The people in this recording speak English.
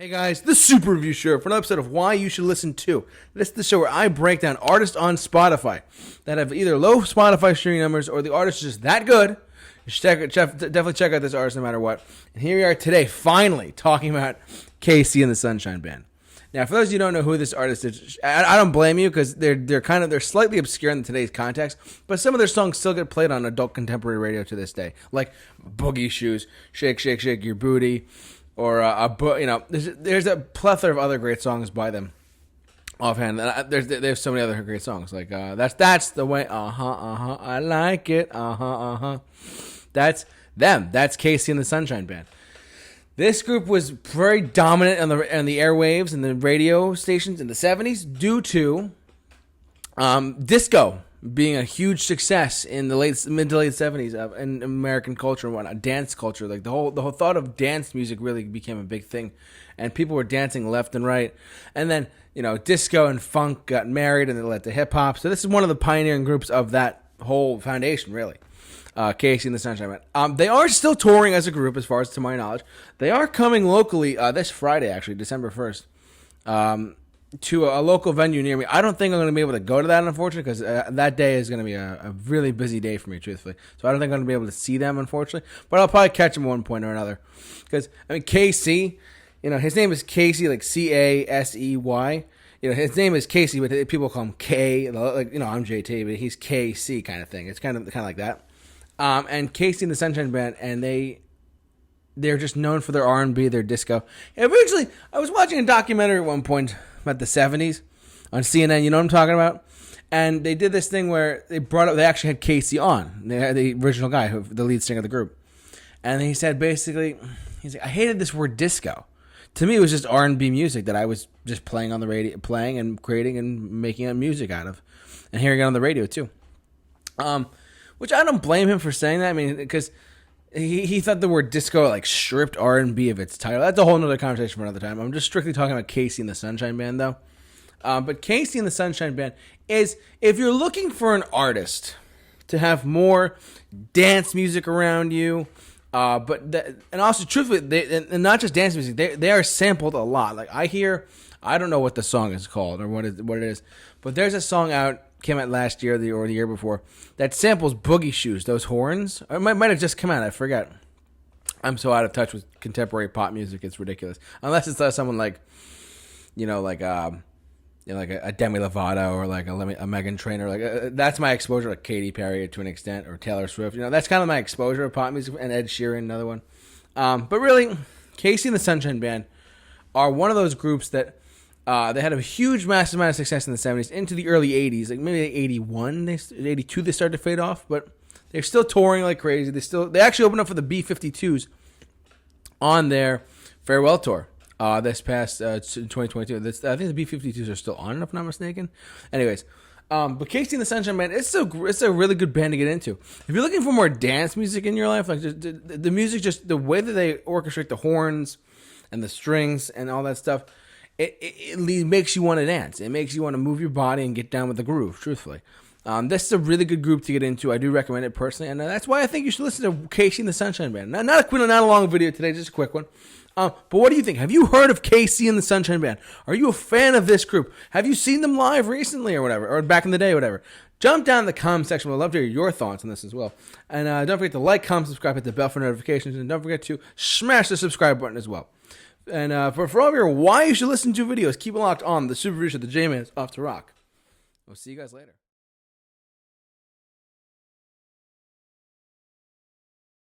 Hey guys, the Super Review Show for an episode of Why You Should Listen To. This is the show where I break down artists on Spotify that have either low Spotify streaming numbers or the artist is just that good. You should definitely check out this artist no matter what. And here we are today, finally, talking about KC and the Sunshine Band. Now, for those of you who don't know who this artist is, I don't blame you because they're slightly obscure in today's context, but some of their songs still get played on adult contemporary radio to this day, like Boogie Shoes, Shake, Shake, Shake Your Booty, or there's a plethora of other great songs by them. Offhand, there's so many other great songs like that's the way. I like it. That's them. That's KC and the Sunshine Band. This group was very dominant on the airwaves and the radio stations in the 70s due to disco being a huge success in the mid to late 70s in American culture and whatnot, dance culture. Like the whole thought of dance music really became a big thing, and people were dancing left and right. And then disco and funk got married, and they led to hip hop. So this is one of the pioneering groups of that whole foundation, really. KC and the Sunshine Band. They are still touring as a group, as far as to my knowledge. They are coming locally this Friday, actually, December 1st. To a local venue near me. I don't think I'm going to be able to go to that, unfortunately, because that day is going to be a really busy day for me, truthfully. So I don't think I'm going to be able to see them, unfortunately. But I'll probably catch them at one point or another. Because, KC, his name is Casey, like C-A-S-E-Y. His name is Casey, but people call him K. Like, I'm JT, but he's KC kind of thing. It's kind of like that. And KC and the Sunshine Band, and they're just known for their R&B, their disco. And eventually, I was watching a documentary at one point about the 70s on CNN, you know what I'm talking about? And they did this thing where they actually had KC on. They had the original guy, the lead singer of the group. And he said basically, he's like, I hated this word disco. To me, it was just R&B music that I was just playing on the radio, playing and creating and making music out of. And hearing it on the radio too. Which I don't blame him for saying that. I mean, because he thought the word disco like stripped R&B of its title. That's a whole nother conversation for another time. I'm just strictly talking about KC and the Sunshine Band, though. But KC and the Sunshine Band is, if you're looking for an artist to have more dance music around you, and also truthfully, and not just dance music, they are sampled a lot. Like I don't know what the song is called or what it is, but there's a song came out last year or the year before that samples Boogie Shoes, those horns. It might have just come out. I forget. I'm so out of touch with contemporary pop music. It's ridiculous. Unless it's someone like a Demi Lovato or like a Meghan Trainor. Like that's my exposure. Like Katy Perry to an extent, or Taylor Swift. That's kind of my exposure of pop music. And Ed Sheeran, another one. But really, KC and the Sunshine Band are one of those groups that. They had a huge, massive amount of success in the 70s into the early 80s. Like maybe 81, 82 they started to fade off, but they're still touring like crazy. They actually opened up for the B-52s on their farewell tour this past 2022. I think the B-52s are still on, if I'm not mistaken. Anyways, but KC and the Sunshine Band, it's a really good band to get into. If you're looking for more dance music in your life, like just the music, just the way that they orchestrate the horns and the strings and all that stuff, it makes you want to dance. It makes you want to move your body and get down with the groove, truthfully. This is a really good group to get into. I do recommend it personally, and that's why I think you should listen to KC and the Sunshine Band. Not a long video today, just a quick one. But what do you think? Have you heard of KC and the Sunshine Band? Are you a fan of this group? Have you seen them live recently or whatever, or back in the day or whatever? Jump down in the comment section. We'd love to hear your thoughts on this as well. And don't forget to like, comment, subscribe, hit the bell for notifications, and don't forget to smash the subscribe button as well. And for all of your why you should listen to videos, keep it locked on the Super Review Show. The J-Man's off to rock. We'll see you guys later.